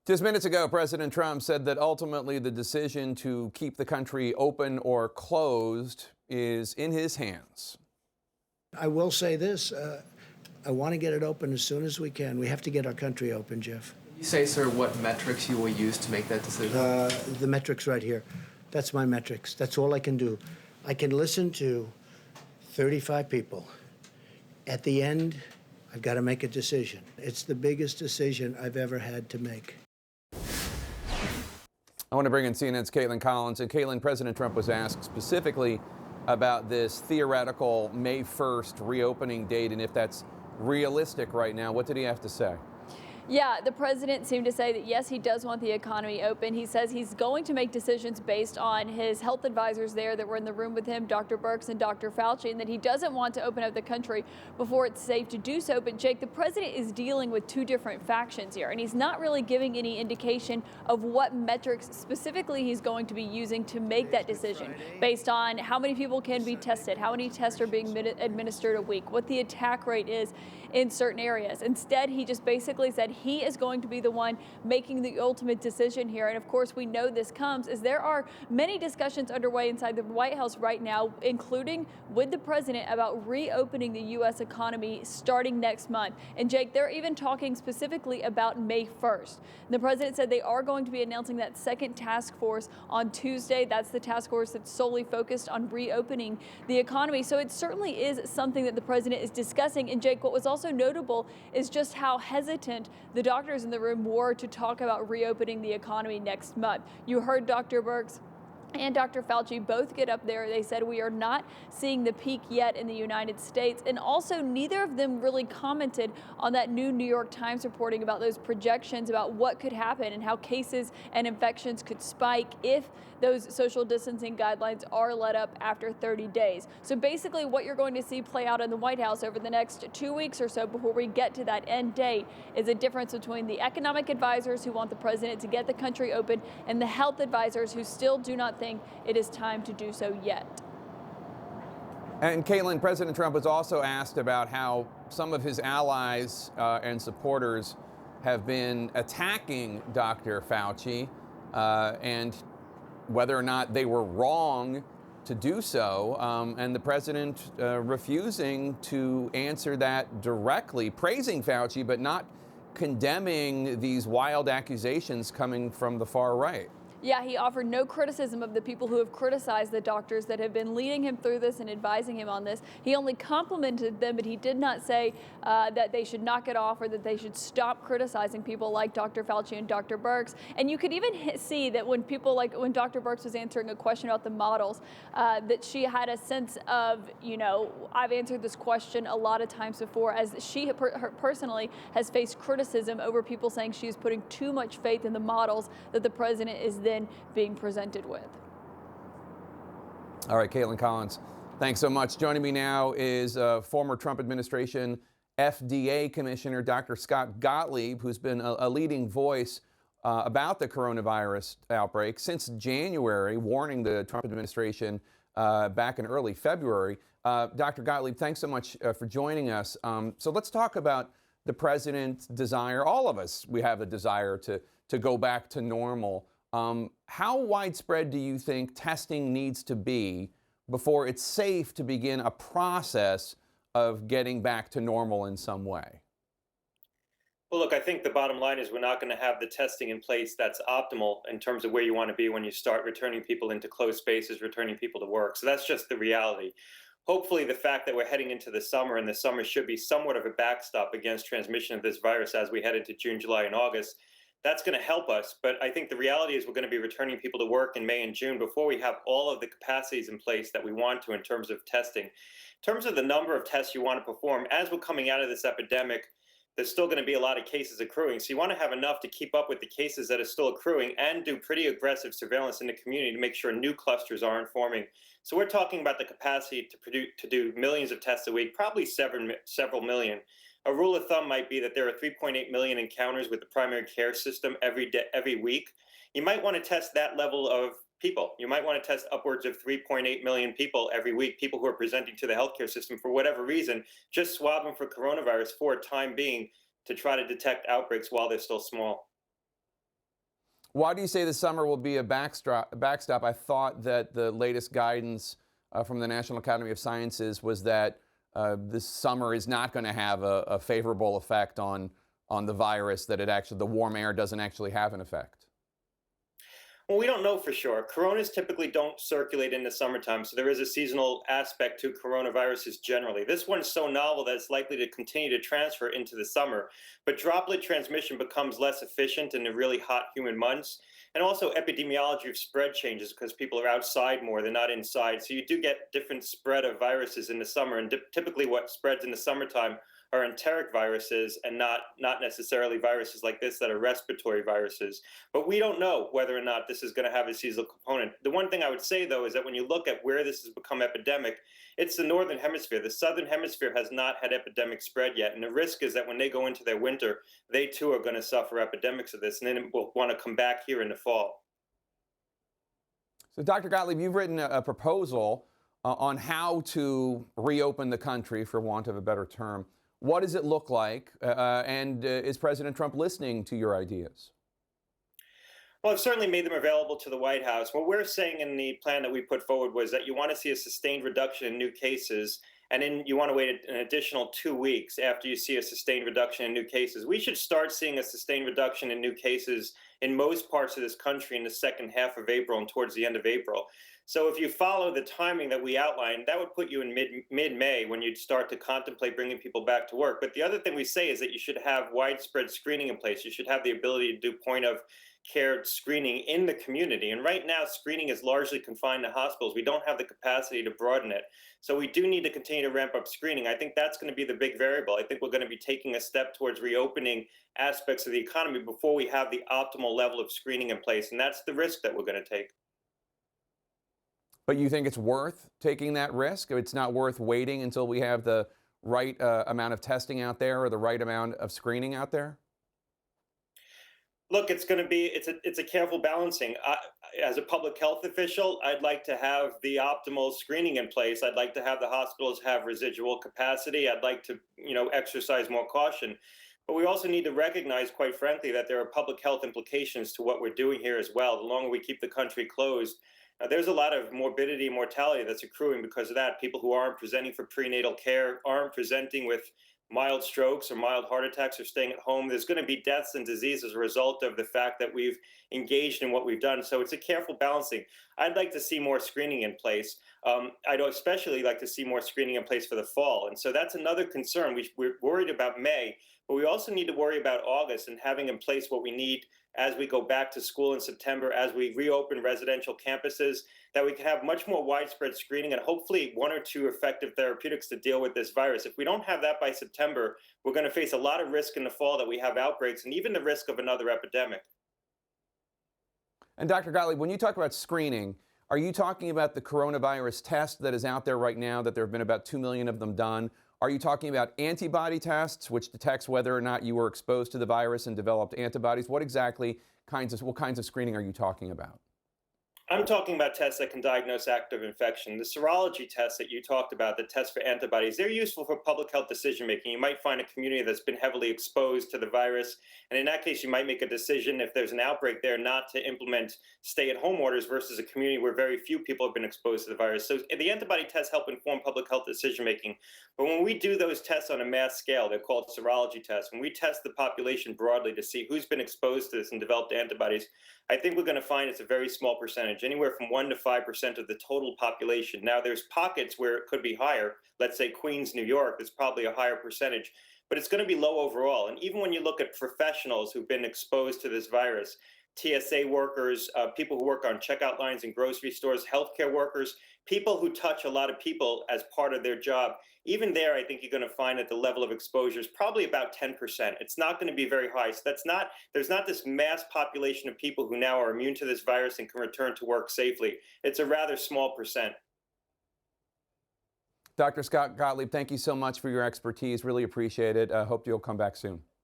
Just minutes ago, President Trump said that ultimately the decision to keep the country open or closed is in his hands. I will say this, I want to get it open as soon as we can. We have to get our country open, Jeff. Can you say, sir, what metrics you will use to make that decision? The metrics right here. That's my metrics. That's all I can do. I can listen to 35 people. At the end, I've got to make a decision. It's the biggest decision I've ever had to make. I want to bring in CNN's Caitlin Collins. And Caitlin, President Trump was asked specifically about this theoretical May 1st reopening date and if that's realistic right now. What did he have to say? Yeah, the president seemed to say that, yes, he does want the economy open. He says he's going to make decisions based on his health advisors there that were in the room with him, Dr. Birx and Dr. Fauci, and that he doesn't want to open up the country before it's safe to do so. But, Jake, the president is dealing with two different factions here, and he's not really giving any indication of what metrics specifically he's going to be using to make that decision based on how many people can be tested, how many tests are being administered a week, what the attack rate is in certain areas. Instead, he just basically said he is going to be the one making the ultimate decision here. And of course, we know this comes as there are many discussions underway inside the White House right now, including with the president about reopening the U.S. economy starting next month. And Jake, they're even talking specifically about May 1st. The president said they are going to be announcing that second task force on Tuesday. That's the task force that's solely focused on reopening the economy. So it certainly is something that the president is discussing. And Jake, what was also notable is just how hesitant the doctors in the room were to talk about reopening the economy next month. You heard Dr. Birx and Dr. Fauci both get up there. They said we are not seeing the peak yet in the United States. And also, neither of them really commented on that new New York Times reporting about those projections about what could happen and how cases and infections could spike if those social distancing guidelines are let up after 30 days. So basically what you're going to see play out in the White House over the next 2 weeks or so before we get to that end date is a difference between the economic advisors who want the president to get the country open and the health advisors who still do not think it is time to do so yet. And Caitlin, President Trump was also asked about how some of his allies and supporters have been attacking Dr. Fauci and whether or not they were wrong to do so, and the president refusing to answer that directly, praising Fauci, but not condemning these wild accusations coming from the far right. Yeah, he offered no criticism of the people who have criticized the doctors that have been leading him through this and advising him on this. He only complimented them, but he did not say that they should knock it off or that they should stop criticizing people like Dr. Fauci and Dr. Birx. And you could even see that when people when Dr. Birx was answering a question about the models, that she had a sense of, I've answered this question a lot of times before, as she personally has faced criticism over people saying she's putting too much faith in the models that the president is then being presented with. All right, Caitlin Collins, thanks so much. Joining me now is former Trump administration FDA Commissioner Dr. Scott Gottlieb, who's been a leading voice about the coronavirus outbreak since January, warning the Trump administration back in early February. Dr. Gottlieb, thanks so much for joining us. So let's talk about the president's desire. All of us, we have a desire to go back to normal. How widespread do you think testing needs to be before it's safe to begin a process of getting back to normal in some way? Well, look, I think the bottom line is we're not going to have the testing in place that's optimal in terms of where you want to be when you start returning people into closed spaces, returning people to work. So that's just the reality. Hopefully, the fact that we're heading into the summer and the summer should be somewhat of a backstop against transmission of this virus as we head into June, July, and August. That's going to help us. But I think the reality is we're going to be returning people to work in May and June before we have all of the capacities in place that we want to in terms of testing. In terms of the number of tests you want to perform, as we're coming out of this epidemic, there's still going to be a lot of cases accruing. So you want to have enough to keep up with the cases that are still accruing and do pretty aggressive surveillance in the community to make sure new clusters aren't forming. So we're talking about the capacity to do millions of tests a week, probably several million. A rule of thumb might be that there are 3.8 million encounters with the primary care system every week. You might want to test that level of people. You might want to test upwards of 3.8 million people every week, people who are presenting to the healthcare system for whatever reason, just swab them for coronavirus for a time being to try to detect outbreaks while they're still small. Why do you say the summer will be a backstop? I thought that the latest guidance from the National Academy of Sciences was that this summer is not going to have a favorable effect on the virus, that the warm air doesn't actually have an effect. Well, we don't know for sure. Coronas typically don't circulate in the summertime, so there is a seasonal aspect to coronaviruses generally. This one's so novel that it's likely to continue to transfer into the summer, but droplet transmission becomes less efficient in the really hot, humid months. And also, epidemiology of spread changes because people are outside more, they're not inside. So you do get different spread of viruses in the summer, and typically what spreads in the summertime are enteric viruses and not necessarily viruses like this that are respiratory viruses. But we don't know whether or not this is going to have a seasonal component. The one thing I would say, though, is that when you look at where this has become epidemic, it's the northern hemisphere. The southern hemisphere has not had epidemic spread yet. And the risk is that when they go into their winter, they too are going to suffer epidemics of this, and then it will want to come back here in the fall. So, Dr. Gottlieb, you've written a proposal on how to reopen the country, for want of a better term. What does it look like? And is President Trump listening to your ideas? Well, I've certainly made them available to the White House. What we're saying in the plan that we put forward was that you want to see a sustained reduction in new cases, and then you want to wait an additional 2 weeks after you see a sustained reduction in new cases. We should start seeing a sustained reduction in new cases in most parts of this country in the second half of April and towards the end of April. So if you follow the timing that we outlined, that would put you in mid-May when you'd start to contemplate bringing people back to work. But the other thing we say is that you should have widespread screening in place. You should have the ability to do point of care screening in the community. And right now, screening is largely confined to hospitals. We don't have the capacity to broaden it. So we do need to continue to ramp up screening. I think that's going to be the big variable. I think we're going to be taking a step towards reopening aspects of the economy before we have the optimal level of screening in place. And that's the risk that we're going to take. But you think it's worth taking that risk? It's not worth waiting until we have the right amount of testing out there or the right amount of screening out there? Look, it's going to be it's a careful balancing. As a public health official, I'd like to have the optimal screening in place. I'd like to have the hospitals have residual capacity. I'd like to, exercise more caution. But we also need to recognize, quite frankly, that there are public health implications to what we're doing here as well. The longer we keep the country closed, there's a lot of morbidity and mortality that's accruing because of that. People who aren't presenting for prenatal care, aren't presenting with mild strokes or mild heart attacks, or staying at home. There's going to be deaths and disease as a result of the fact that we've engaged in what we've done. So it's a careful balancing. I'd like to see more screening in place. I'd especially like to see more screening in place for the fall. And so that's another concern. We're worried about May, but we also need to worry about August and having in place what we need as we go back to school in September, as we reopen residential campuses, that we can have much more widespread screening and hopefully 1 or 2 effective therapeutics to deal with this virus. If we don't have that by September, we're going to face a lot of risk in the fall that we have outbreaks and even the risk of another epidemic. And Dr. Gottlieb, when you talk about screening, are you talking about the coronavirus test that is out there right now, that there have been about 2 million of them done? Are you talking about antibody tests, which detects whether or not you were exposed to the virus and developed antibodies? What kinds of screening are you talking about? I'm talking about tests that can diagnose active infection. The serology tests that you talked about, the tests for antibodies, they're useful for public health decision making. You might find a community that's been heavily exposed to the virus, and in that case, you might make a decision if there's an outbreak there not to implement stay-at-home orders versus a community where very few people have been exposed to the virus. So the antibody tests help inform public health decision making. But when we do those tests on a mass scale, they're called serology tests. When we test the population broadly to see who's been exposed to this and developed antibodies, I think we're going to find it's a very small percentage, anywhere from 1 to 5% of the total population. Now, there's pockets where it could be higher. Let's say Queens, New York, there's probably a higher percentage, but it's going to be low overall. And even when you look at professionals who've been exposed to this virus, TSA workers, people who work on checkout lines in grocery stores, healthcare workers, people who touch a lot of people as part of their job, even there, I think you're going to find that the level of exposure is probably about 10%. It's not going to be very high. So there's not this mass population of people who now are immune to this virus and can return to work safely. It's a rather small percent. Dr. Scott Gottlieb, thank you so much for your expertise. Really appreciate it. Hope you'll come back soon.